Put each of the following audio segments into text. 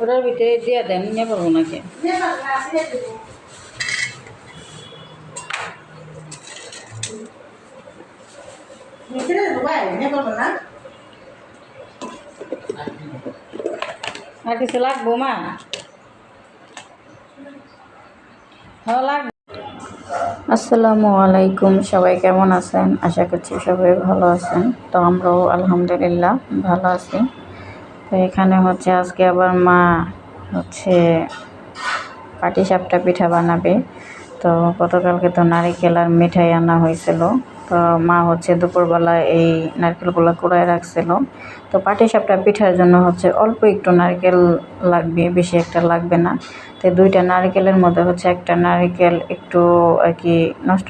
ওটার ভিতরে দিয়ে দেন, নিয়ে পারবো নাকি? আর কিছু লাগবো মা? হ্যাঁ লাগবে। আসসালামু আলাইকুম, সবাই কেমন আছেন? আশা করছি সবাই ভালো আছেন। তো আমরাও আলহামদুলিল্লাহ ভালো আছি। তো এখানে হচ্ছে আজকে আবার মা হচ্ছে পাটিসাপটা পিঠা বানাবে। তো গতকালকে তো নারিকেল আর মিঠাই আনা হয়েছিল। তো মা হচ্ছে দুপুরবেলা এই নারকেলগুলো কুড়ায় রাখছিল। তো পাটিসাপটা পিঠার জন্য হচ্ছে অল্প একটু নারকেল লাগবে, বেশি একটা লাগবে না। তো দুইটা নারকেলের মধ্যে হচ্ছে একটা নারকেল একটু আর কি নষ্ট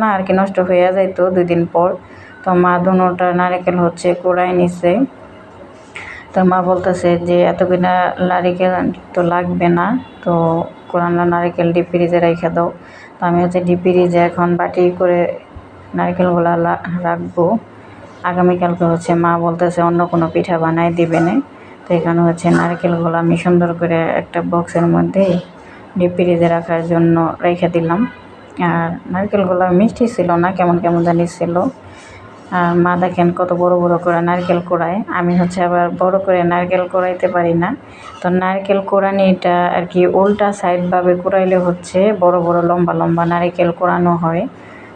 না আর কি, নষ্ট হয়ে যাইতো 2 দিন পর। তো মা দুটা নারকেল হচ্ছে কুড়ায় নিছে। তো মা বলতেছে যে এতগুলা নারিকেল তো লাগবে না, তো কোরানো নারিকেল ডিপ ফ্রিজে রেখে দাও। তো আমি হচ্ছে ডিপ ফ্রিজে এখন বাটি করে নারিকেলগুলো রাখবো। আগামীকালকে হচ্ছে মা বলতেছে অন্য কোনো পিঠা বানায় দিবে না। তো এখানে হচ্ছে নারকেলগুলো আমি সুন্দর করে একটা বক্সের মধ্যে ডিপ ফ্রিজে রাখার জন্য রেখে দিলাম। আর নারকেলগুলো মিষ্টি ছিল না, কেমন কেমন জানি ছিল। আর মা দেখেন কত বড় বড় করে নারকেল কোড়ায়। আমি হচ্ছে আবার বড় করে নারকেল কোড়াইতে পারি না। তো নারকেল কোড়ানিটা আর কি উল্টা সাইডভাবে কোড়াইলে হচ্ছে বড় বড় লম্বা লম্বা নারকেল কোড়ানো হয়।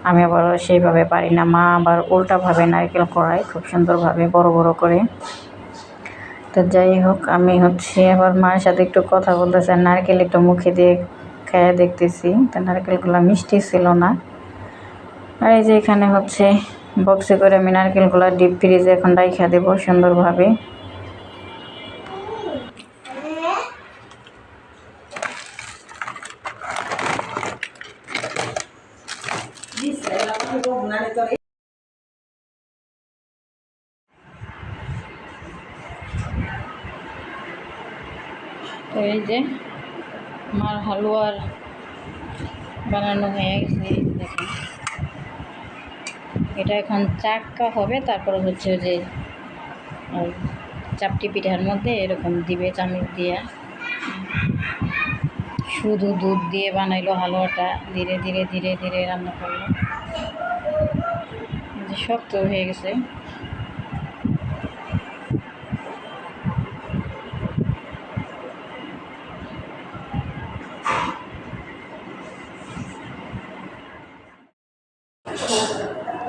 আমি আবার সেইভাবে পারি না। মা আবার উল্টাভাবে নারকেল কোড়ায় খুব সুন্দরভাবে বড় বড় করে। তো যাই হোক, আমি হচ্ছে আবার মায়ের সাথে একটু কথা বলতেছি, নারকেল একটু মুখে দিয়ে খেয়ে দেখতেছি। তো নারকেলগুলো মিষ্টি ছিল না। আর এই যে এখানে হচ্ছে বক্সে করে আমি নারকেলগুলো ডিপ ফ্রিজে এখন রাইখা দেবো সুন্দরভাবে। তো এই যে মার হালুয়ার বানানো হয়ে গেছে, দেখেন। এটা এখন চাক্কা হবে, তারপরে হচ্ছে যে চাপটি পিঠার মধ্যে এরকম দিবে চামচ দিয়ে। শুধু দুধ দিয়ে বানাইলো হালুয়াটা, ধীরে ধীরে ধীরে ধীরে রান্না করলো। শক্ত হয়ে গেছে।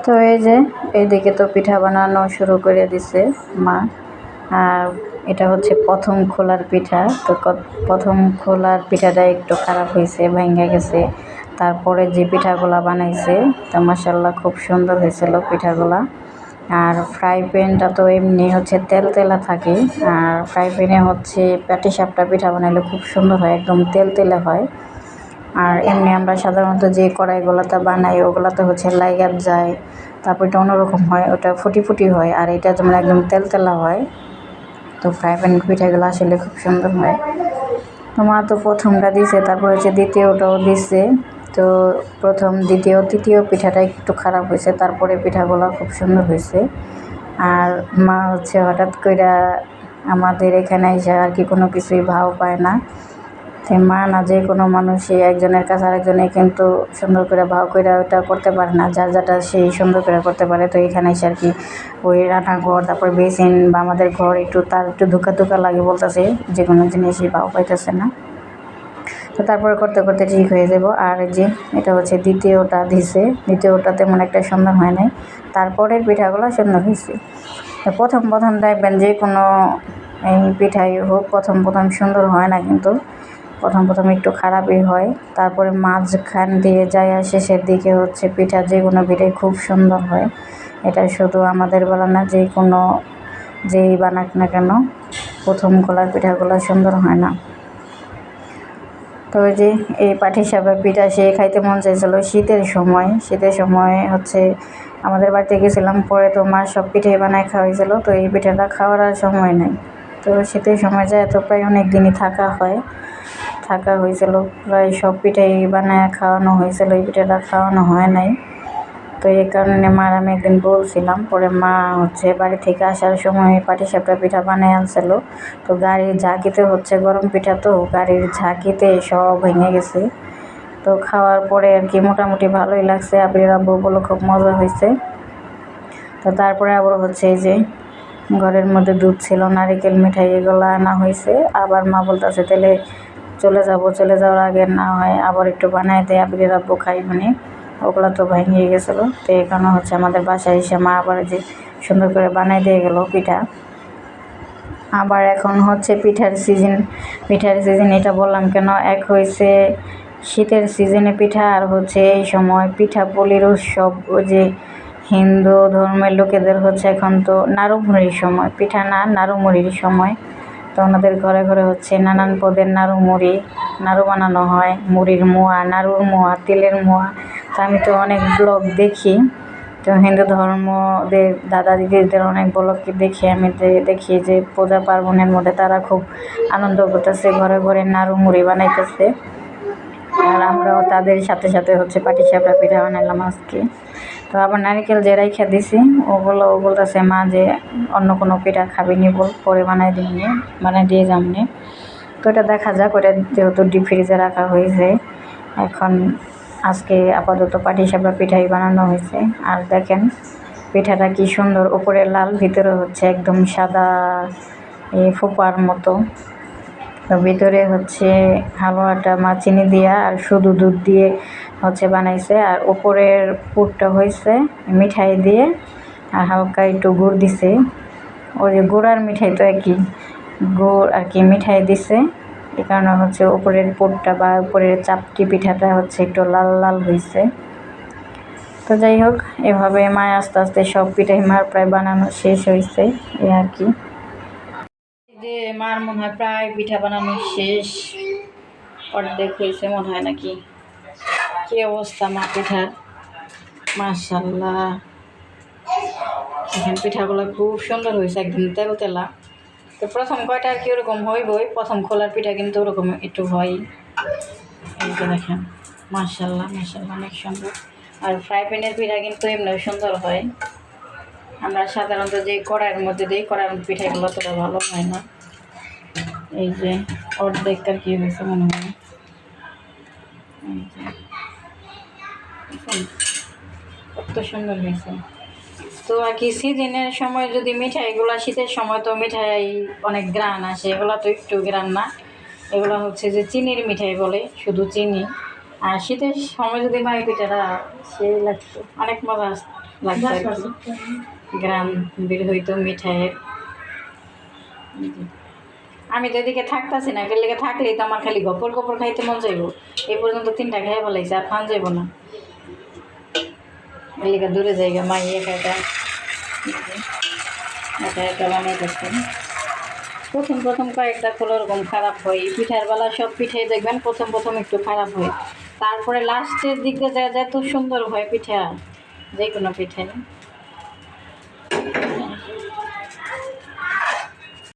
তো এই যে এইদিকে তো পিঠা বানানো শুরু করে দিছে মা। আর এটা হচ্ছে প্রথম খোলার পিঠা। তো প্রথম খোলার পিঠাটা একটু খারাপ হয়েছে, ভেঙে গেছে। তারপরে যে পিঠাগুলা বানাইছে তা মাশাআল্লাহ খুব সুন্দর হয়েছিল পিঠাগুলা। আর ফ্রাই প্যানটা তো এমনি হচ্ছে তেল তেলা থাকে। আর ফ্রাই প্যানে হচ্ছে পাটিসাপটা পিঠা বানাইলে খুব সুন্দর হয়, একদম তেল তেলে হয়। আর এমনি আমরা সাধারণত যে কড়াইগুলোতে বানাই ওগুলোতে হচ্ছে লাইগাত যায়, তারপর এটা অন্যরকম হয়, ওটা ফুটি ফুটি হয়। আর এটা যেমন একদম তেলতেলা হয়। তো ফ্রাই প্যান পিঠাগুলো আসলে খুব সুন্দর হয়। তো মা তো প্রথমটা দিছে, তারপর হচ্ছে দ্বিতীয়টাও দিছে। তো প্রথম দ্বিতীয় তৃতীয় পিঠাটা একটু খারাপ হয়েছে, তারপরে পিঠাগুলো খুব সুন্দর হয়েছে। আর মা হচ্ছে হঠাৎ করে আমাদের এখানে এসে আর কি কোনো কিছুই ভাও পায় না। মা না যে কোনো মানুষই একজনের কাছে আরেকজনে কিন্তু সুন্দর করে ভাও করে ওটা করতে পারে না, যার যাটা সেই সুন্দর করে করতে পারে। তো এখানে এসে আর কি ওই রান্নাঘর, তারপর বেসিন বা আমাদের ঘর তার একটু ধোকা ধোকা লাগে, বলতেছে যে কোনো জিনিসই ভাও পাইতেছে না। তো তারপরে করতে করতে ঠিক হয়ে যাব। আর যে এটা হচ্ছে দ্বিতীয়টা দিছে, দ্বিতীয়টা তেমন একটা সুন্দর হয় নাই, তারপরের পিঠাগুলো সুন্দর হয়েছে। তো প্রথম দেখবেন যে কোনো এই পিঠাই হোক প্রথম সুন্দর হয় না, কিন্তু প্রথম একটু খারাপই হয়। তারপরে মাঝখান দিয়ে যায় আর শেষের দিকে হচ্ছে পিঠা, যে কোনো পিঠাই খুব সুন্দর হয়। এটা শুধু আমাদের বলা না, যে কোনো যেই বানাক না কেন প্রথম খোলার পিঠাগুলো সুন্দর হয় না। তো ওই যে এই পাটিসাপটা পিঠা সে খাইতে মন চাইছিল শীতের সময় হচ্ছে আমাদের বাড়িতে গেছিলাম, পরে তো মা সব পিঠাই বানায় খাওয়াইছিল। তো এই পিঠাটা খাওয়ার আর সময় নেই। তো শীতের সময় যায় তো প্রায় অনেক দিনই থাকা হয়েছিল, প্রায় সব পিঠাই বানায় খাওয়ানো হয়েছিল, এই পিঠাটা খাওয়ানো হয় নাই। তো এই কারণে মার আমি একদিন বলছিলাম, পরে মা হচ্ছে বাড়ি থেকে আসার সময় পাটিসাপটা পিঠা বানিয়ে আনছিল। তো গাড়ির ঝাঁকিতে হচ্ছে গরম পিঠা, তো গাড়ির ঝাঁকিতে সব ভেঙে গেছে। তো খাওয়ার পরে আর কি মোটামুটি ভালোই লাগছে, আবির আব্বু বললো খুব মজা হয়েছে। তো তারপরে আবার হচ্ছে এই যে ঘরের মধ্যে দুধ ছিল, নারিকেল মিঠাই এগুলো আনা হয়েছে। আবার মা বলতেছে তাহলে চলে যাওয়ার আগে না হয় আবার একটু বানাই দেয়, আবির আব্বু খাই মানে ওগুলো তো ভেঙে গেছিলো। তো এই কারণে হচ্ছে আমাদের বাসায় এসে মা আবার যে সুন্দর করে বানাই দিয়ে গেল পিঠা। আবার এখন হচ্ছে পিঠার সিজন, এটা বললাম কেন, এক হয়েছে শীতের সিজনে পিঠা, আর হচ্ছে এই সময় পিঠাপুলির উৎসব। ওই যে হিন্দু ধর্মের লোকেদের হচ্ছে এখন তো নাড়ুমুড়ির সময়, পিঠা না নাড়ুমুড়ির সময়। তো ওনাদের ঘরে ঘরে হচ্ছে নানান পদের নাড়ু বানানো হয়, মুড়ির মোয়া, নাড়ুর মোয়া, তিলের মোয়া। তো আমি তো অনেক ব্লগ দেখি, তো হিন্দু ধর্মদের দাদা দিদিদের অনেক ব্লগ দেখি আমি, দেখি যে পূজা পার্বণের মধ্যে তারা খুব আনন্দ করতেছে, ঘরে ঘরে নাড়ু মুড়ি বানাইতেছে। আর আমরাও তাদের সাথে সাথে হচ্ছে পাটিসাপটা পিঠা বানাইলাম আজকে। তো আবার নারিকেল যে রাইখা দিছি ওগুলো বলতেছে মা যে অন্য কোনো পিঠা খাবি নি, বল পরে বানাই দিয়ে যামনি। তো এটা দেখা যাক, ওটা যেহেতু ডিপ ফ্রিজে রাখা হয়েছে, এখন আজকে আপাতত পাটিসাপটা পিঠাই বানানো হয়েছে। আর দেখেন পিঠাটা কি সুন্দর, উপরে লাল, ভিতরে হচ্ছে একদম সাদা ফোপার মতো। তো ভিতরে হচ্ছে হালুয়াটা মা চিনি দিয়া আর শুধু দুধ দিয়ে হচ্ছে বানাইছে, আর উপরের পুরটা হয়েছে মিঠাই দিয়ে আর হালকা একটু গুড় দিছে। ওই যে গুড় আর মিঠাই তো একই, গুড় আর কি মিঠাই দিছে, এই কারণে হচ্ছে উপরের পুরটা বা উপরের চাপটি পিঠাটা হচ্ছে একটু লাল লাল হয়েছে। তো যাই হোক, এভাবে মায় আস্তে আস্তে সব পিঠাই মার প্রায় বানানো শেষ হয়েছে, এই আর কি। যে মার মনে হয় প্রায় পিঠা বানানো শেষ, অর্ধেক হয়েছে মনে হয় নাকি। কি অবস্থা মা পিঠার, মাশাআল্লাহ। এখন পিঠাগুলো খুব সুন্দর হয়েছে, একদম তেল তেলা। তো প্রথম কয়টা আর কি ওরকম হইবই, প্রথম খোলার পিঠা কিন্তু ওরকম একটু হয়। এই যে দেখেন মাশাআল্লাহ অনেক সুন্দর। আর ফ্রাই প্যানের পিঠা কিন্তু এমনি সুন্দর হয়, আমরা সাধারণত যে কড়াইয়ের মধ্যে দিই, কড়াইয়ের পিঠাগুলো অতটা ভালো হয় না। এই যে অর্ধেকটার কি হয়েছে মনে হয়, এই যে কত সুন্দর হয়েছে। তো আর কি সিজনের সময় যদি মিঠাইগুলো, শীতের সময় তো মিঠাই অনেক গ্রান আসে, এগুলো তো একটু গ্রান না, এগুলো হচ্ছে যে চিনির মিঠাই বলে, শুধু চিনি। আর শীতের সময় যদি মাই পিঠাটা সেই লাগতো, অনেক মজা লাগতো আর কি, গ্রান বের হইতো মিঠাইয়ের। আমি তো এদিকে থাকতেছি না, এর লেগে থাকলেই তো আমার খালি গপর গপর খাইতে মন যাইব। এই পর্যন্ত 3টা খেয়ে ফেলাইছে, আর খান যাইব না, এর লেগে দূরে জায়গা মাই একা একা বানাইতেছে। প্রথম কয়েকটা খোলা ওরকম খারাপ হয়, পিঠার বেলা সব পিঠাই দেখবেন প্রথম একটু খারাপ হয়, তারপরে লাস্টের দিকে যা এত সুন্দর হয় পিঠা, যে কোনো পিঠাই।